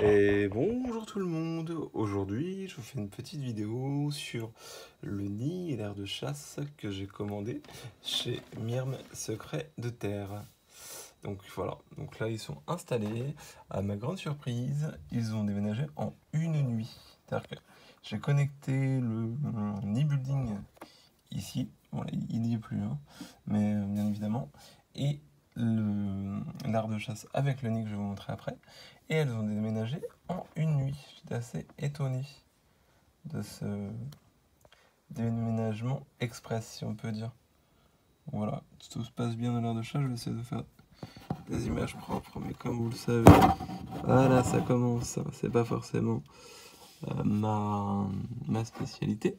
Et bonjour tout le monde, aujourd'hui je vous fais une petite vidéo sur le nid et l'aire de chasse que j'ai commandé chez Myrme Secret de Terre. Donc voilà, donc là ils sont installés, à ma grande surprise, ils ont déménagé en une nuit. C'est-à-dire que j'ai connecté le nid building ici, bon, il n'y est plus, hein, mais bien évidemment, et l'art de chasse avec le nid que je vais vous montrer après, et elles ont déménagé en une nuit. J'étais assez étonné de ce déménagement express, si on peut dire. Voilà, tout se passe bien dans l'art de chasse, je vais essayer de faire des images propres, mais comme vous le savez, voilà, ça commence, c'est pas forcément ma spécialité.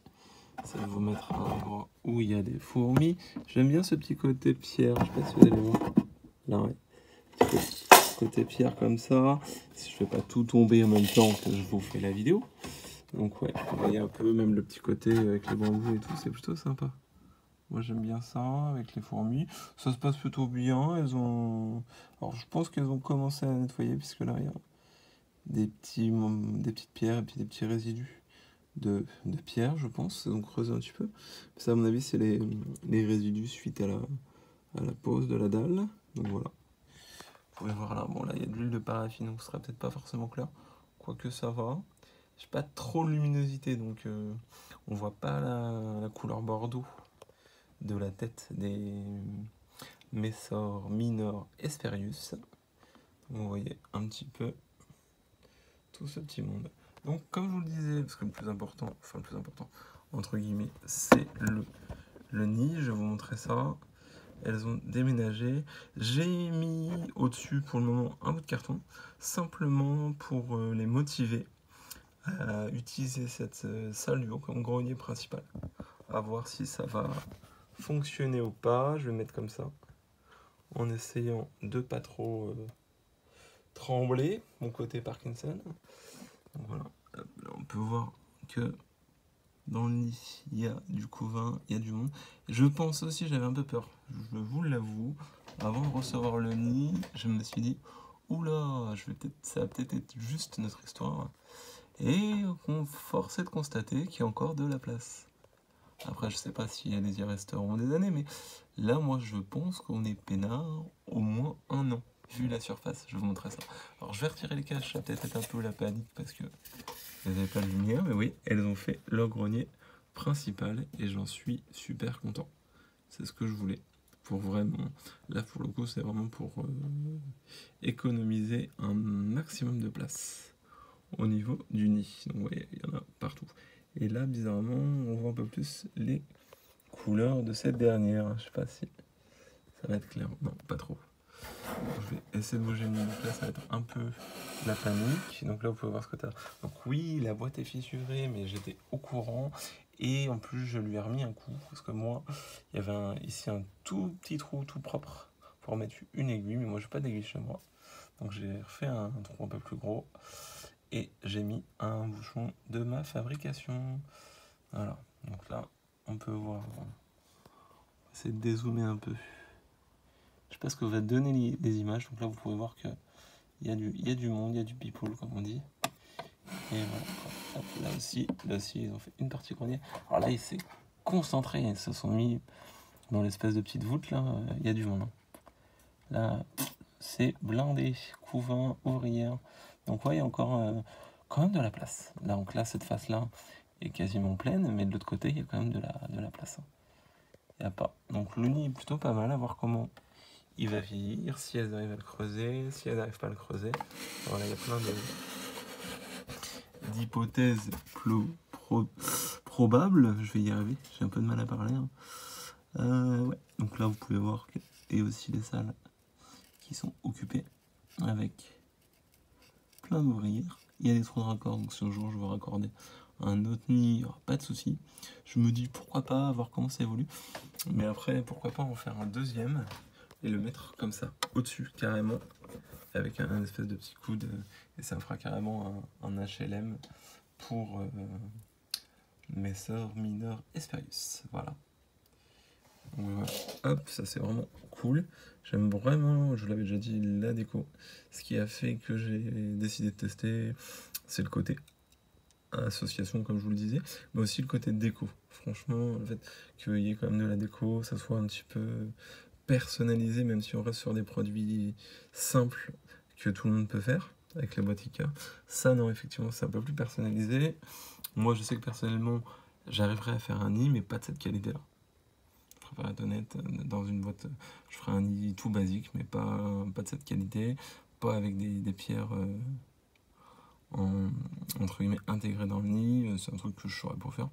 C'est de vous mettre à un endroit où il y a des fourmis. J'aime bien ce petit côté pierre, je sais pas si vous allez voir. Là, ouais. Petit côté pierre comme ça. Si je fais pas tout tomber en même temps que je vous fais la vidéo. Donc ouais, vous voyez un peu même le petit côté avec les bambous et tout, c'est plutôt sympa. Moi j'aime bien ça avec les fourmis. Ça se passe plutôt bien. Elles ont. Alors je pense qu'elles ont commencé à nettoyer puisque là il y a des petites pierres et puis des petits résidus de pierre, je pense. Donc creuser un petit peu. Ça, à mon avis, c'est les résidus suite à la pose de la dalle. Donc voilà. Vous pouvez voir là, bon là, il y a de l'huile de paraffine, donc ce sera peut-être pas forcément clair. Quoique ça va. J'ai pas trop de luminosité, donc on voit pas la couleur bordeaux de la tête des Messor Minor Hesperius. Donc vous voyez un petit peu tout ce petit monde. Donc comme je vous le disais, parce que le plus important, entre guillemets, c'est le nid. Je vais vous montrer ça. Elles ont déménagé. J'ai mis au-dessus pour le moment un bout de carton, simplement pour les motiver à utiliser cette salle du haut comme grenier principal. À voir si ça va fonctionner ou pas. Je vais mettre comme ça, en essayant de pas trop trembler, mon côté Parkinson. Donc voilà, là, on peut voir que dans le nid, il y a du couvain, il y a du monde. Je pense aussi, j'avais un peu peur, je vous l'avoue. Avant de recevoir le nid, je me suis dit, oula, ça va peut-être être juste notre histoire. Et force est de constater qu'il y a encore de la place. Après, je sais pas si elles y resteront des années, mais là, moi, je pense qu'on est peinard au moins un an. Vu la surface, je vous montrerai ça. Alors, je vais retirer les caches, ça va peut-être être un peu la panique parce que elles n'avaient pas de lumière, mais oui, elles ont fait leur grenier principal et j'en suis super content. C'est ce que je voulais. Pour vraiment, là pour le coup, c'est vraiment pour économiser un maximum de place au niveau du nid. Donc, vous voyez, il y en a partout. Et là, bizarrement, on voit un peu plus les couleurs de cette dernière. Je sais pas si ça va être clair. Non, pas trop. Je vais essayer de bouger le nid. Donc là, ça va être un peu la panique. Donc là, vous pouvez voir ce que tu as. Donc oui, la boîte est fissurée, mais j'étais au courant. Et en plus, je lui ai remis un coup. Parce que moi, il y avait ici un tout petit trou tout propre pour mettre une aiguille. Mais moi, je n'ai pas d'aiguille chez moi. Donc j'ai refait un trou un peu plus gros. Et j'ai mis un bouchon de ma fabrication. Voilà. Donc là, on peut voir. On va essayer de dézoomer un peu. Je sais pas ce que va donner les images. Donc là, vous pouvez voir qu'il y a du monde, il y a du people, comme on dit. Et voilà. Hop, là aussi, ils ont fait une partie grenier. Alors là, ils s'est concentré, ils se sont mis dans l'espèce de petite voûte là. Il y a du monde. Là, c'est blindé, couvain, ouvrière. Donc ouais, il y a encore quand même de la place. Là, donc là, cette face-là est quasiment pleine, mais de l'autre côté, il y a quand même de la place. Il n'y a pas. Donc le nid est plutôt pas mal, à voir comment il va vieillir, si elles arrivent à le creuser, si elles n'arrivent pas à le creuser. Alors là, il y a plein d'hypothèses probables. Je vais y arriver, j'ai un peu de mal à parler. Ouais. Donc là, vous pouvez voir qu'il y a aussi les salles qui sont occupées avec plein d'ouvrières. Il y a des trous de raccord, donc si un jour je veux raccorder un autre nid, il n'y aura pas de souci. Je me dis pourquoi pas, voir comment ça évolue. Mais après, pourquoi pas en faire un deuxième et le mettre comme ça, au-dessus, carrément, avec un espèce de petit coude. Et ça me fera carrément un HLM pour Messor Minor Hesperius. Voilà. Donc, voilà. Hop, ça c'est vraiment cool. J'aime vraiment, je vous l'avais déjà dit, la déco. Ce qui a fait que j'ai décidé de tester, c'est le côté association, comme je vous le disais, mais aussi le côté déco. Franchement, le fait qu'il y ait quand même de la déco, ça soit un petit peu personnalisé, même si on reste sur des produits simples que tout le monde peut faire avec les boîtes Ikea. Ça, non, effectivement, c'est un peu plus personnalisé. Moi, je sais que personnellement, j'arriverai à faire un nid, mais pas de cette qualité-là. Je préfère être honnête, dans une boîte, je ferai un nid tout basique, mais pas de cette qualité, pas avec des pierres entre guillemets intégrées dans le nid. C'est un truc que je saurais pas faire,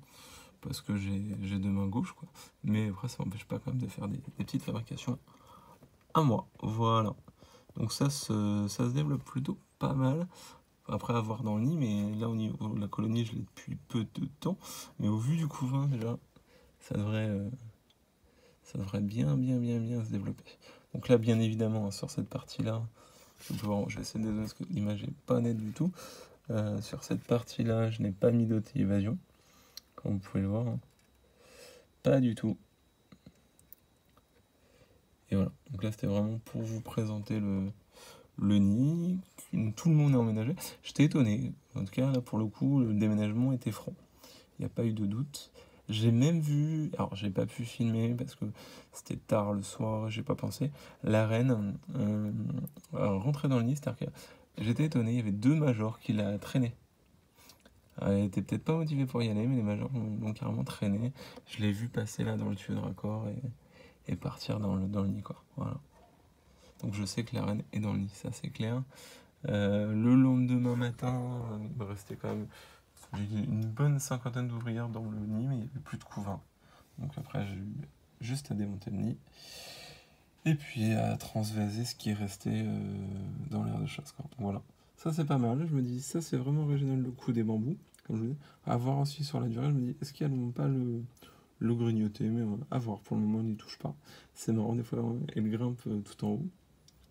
parce que j'ai deux mains gauches, quoi. Mais après, ça m'empêche pas quand même de faire des petites fabrications à moi. Voilà. Donc ça se développe plutôt pas mal. Après avoir dans le nid, mais là au niveau de la colonie, je l'ai depuis peu de temps. Mais au vu du couvain, déjà, ça devrait bien se développer. Donc là, bien évidemment, sur cette partie-là, je vais essayer de désolé parce que l'image n'est pas nette du tout. Sur cette partie-là, je n'ai pas mis d'auto-évasion, comme vous pouvez le voir. Hein. Pas du tout. Et voilà. Donc là, c'était vraiment pour vous présenter le nid. Tout le monde est emménagé. J'étais étonné. En tout cas, là, pour le coup, le déménagement était franc. Il n'y a pas eu de doute. J'ai même vu, alors j'ai pas pu filmer parce que c'était tard le soir, j'ai pas pensé, la reine rentrer dans le nid, c'est-à-dire que j'étais étonné, il y avait 2 majors qui la traînaient. Elle était peut-être pas motivée pour y aller, mais les majors l'ont carrément traîné. Je l'ai vu passer là dans le tuyau de raccord et partir dans le nid, quoi. Voilà. Donc je sais que la reine est dans le nid, ça c'est clair. Le lendemain matin, il me restait quand même une bonne cinquantaine d'ouvrières dans le nid, mais il n'y avait plus de couvain. Donc après, j'ai eu juste à démonter le nid. Et puis à transvaser ce qui est resté dans l'air de chasse. Donc voilà. Ça c'est pas mal. Je me dis, ça c'est vraiment original le coup des bambous. Comme je vous dis. À voir aussi sur la durée, je me dis, est-ce qu'elles n'ont pas le grignoter? Mais à voir. Pour le moment, on n'y touche pas. C'est marrant, des fois, elle grimpe tout en haut.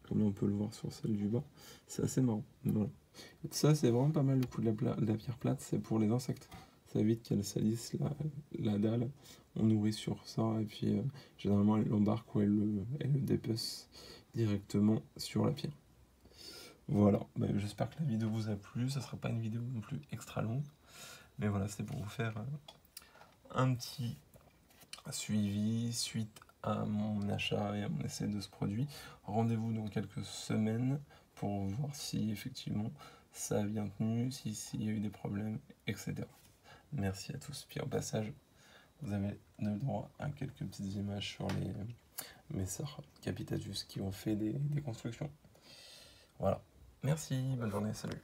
Comme là, on peut le voir sur celle du bas. C'est assez marrant. Voilà. Ça, c'est vraiment pas mal le coup de la pierre plate. C'est pour les insectes. Ça évite qu'elle salisse la dalle. On nourrit sur ça. Et puis, généralement, elle l'embarque ou elle le dépece directement sur la pierre. Voilà. Bah, j'espère que la vidéo vous a plu. Ça sera pas une vidéo non plus extra longue. Mais voilà, c'était pour vous faire un petit suivi suite à mon achat et à mon essai de ce produit. Rendez-vous dans quelques semaines pour voir si effectivement ça a bien tenu, s'il y a eu des problèmes, etc. Merci à tous. Puis au passage, vous avez le droit à quelques petites images sur mes sœurs Capitatus qui ont fait des constructions. Voilà. Merci, bonne journée, salut.